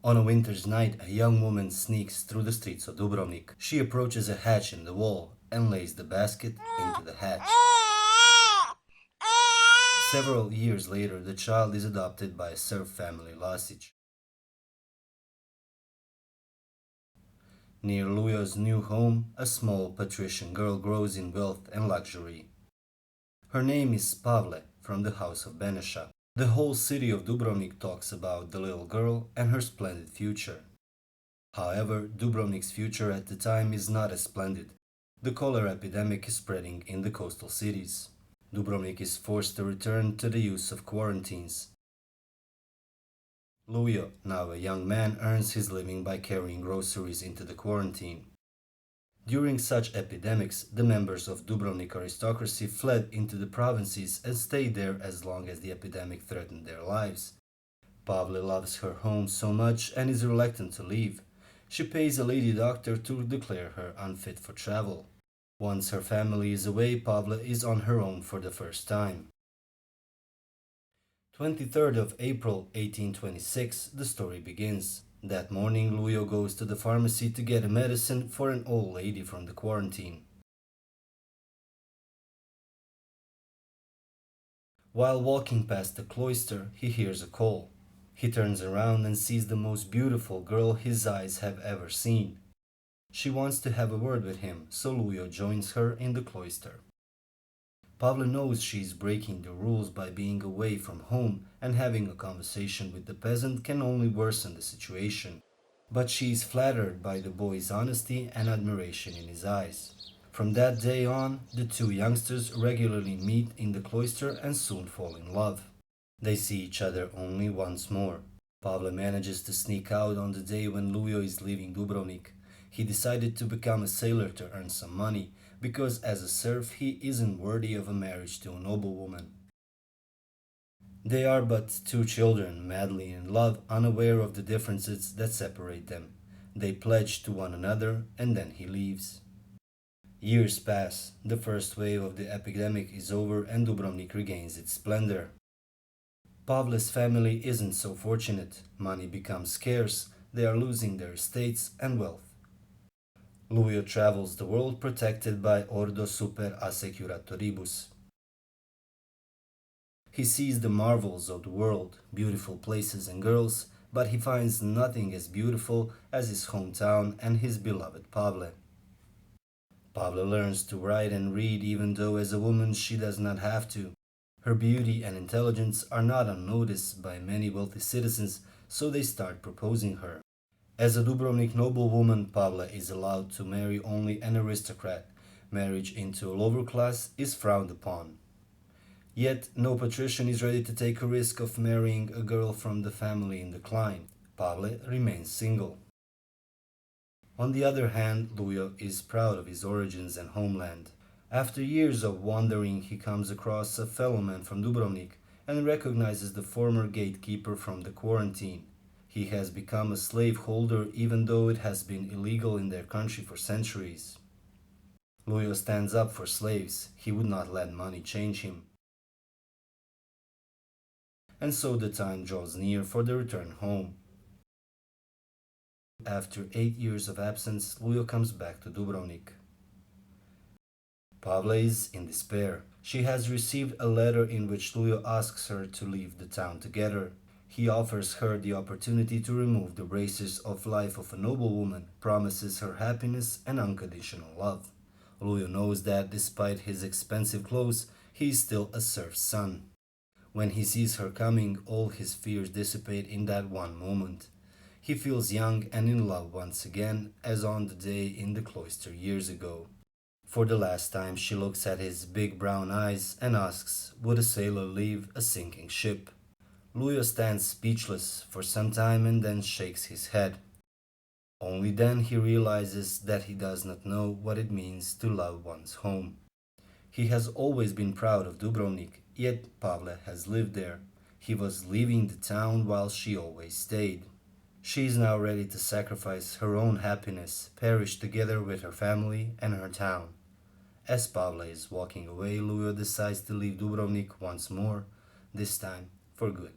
On a winter's night, a young woman sneaks through the streets of Dubrovnik. She approaches a hatch in the wall and lays the basket into the hatch. Several years later, the child is adopted by a serf family Lasic. Near Lujo's new home, a small patrician girl grows in wealth and luxury. Her name is Pavle, from the house of Benesha. The whole city of Dubrovnik talks about the little girl and her splendid future. However, Dubrovnik's future at the time is not as splendid. The cholera epidemic is spreading in the coastal cities. Dubrovnik is forced to return to the use of quarantines. Lujo, now a young man, earns his living by carrying groceries into the quarantine. During such epidemics, the members of Dubrovnik aristocracy fled into the provinces and stayed there as long as the epidemic threatened their lives. Pavle loves her home so much and is reluctant to leave. She pays a lady doctor to declare her unfit for travel. Once her family is away, Pavle is on her own for the first time. 23rd of April 1826, the story begins. That morning, Lujo goes to the pharmacy to get a medicine for an old lady from the quarantine. While walking past the cloister, he hears a call. He turns around and sees the most beautiful girl his eyes have ever seen. She wants to have a word with him, so Lujo joins her in the cloister. Pavle knows she is breaking the rules by being away from home, and having a conversation with the peasant can only worsen the situation. But she is flattered by the boy's honesty and admiration in his eyes. From that day on, the two youngsters regularly meet in the cloister and soon fall in love. They see each other only once more. Pavle manages to sneak out on the day when Lujo is leaving Dubrovnik. He decided to become a sailor to earn some money, because as a serf he isn't worthy of a marriage to a noblewoman. They are but two children, madly in love, unaware of the differences that separate them. They pledge to one another, and then he leaves. Years pass, the first wave of the epidemic is over and Dubrovnik regains its splendor. Pavle's family isn't so fortunate, money becomes scarce, they are losing their estates and wealth. Lujo travels the world protected by Ordo Super Assecuratoribus. He sees the marvels of the world, beautiful places and girls, but he finds nothing as beautiful as his hometown and his beloved Pavle. Pavle learns to write and read even though as a woman she does not have to. Her beauty and intelligence are not unnoticed by many wealthy citizens, so they start proposing her. As a Dubrovnik noblewoman, Pavle is allowed to marry only an aristocrat. Marriage into a lower class is frowned upon. Yet, no patrician is ready to take a risk of marrying a girl from the family in decline. Pavle remains single. On the other hand, Lujo is proud of his origins and homeland. After years of wandering, he comes across a fellow man from Dubrovnik and recognizes the former gatekeeper from the quarantine. He has become a slaveholder even though it has been illegal in their country for centuries. Lujo stands up for slaves. He would not let money change him. And so the time draws near for the return home. After 8 years of absence, Lujo comes back to Dubrovnik. Pavle is in despair. She has received a letter in which Lujo asks her to leave the town together. He offers her the opportunity to remove the braces of life of a noblewoman, promises her happiness and unconditional love. Lujo knows that despite his expensive clothes, he is still a serf's son. When he sees her coming, all his fears dissipate in that one moment. He feels young and in love once again, as on the day in the cloister years ago. For the last time she looks at his big brown eyes and asks, would a sailor leave a sinking ship? Lujo stands speechless for some time and then shakes his head. Only then he realizes that he does not know what it means to love one's home. He has always been proud of Dubrovnik, yet Pavle has lived there. He was leaving the town while she always stayed. She is now ready to sacrifice her own happiness, perish together with her family and her town. As Pavle is walking away, Lujo decides to leave Dubrovnik once more, this time for good.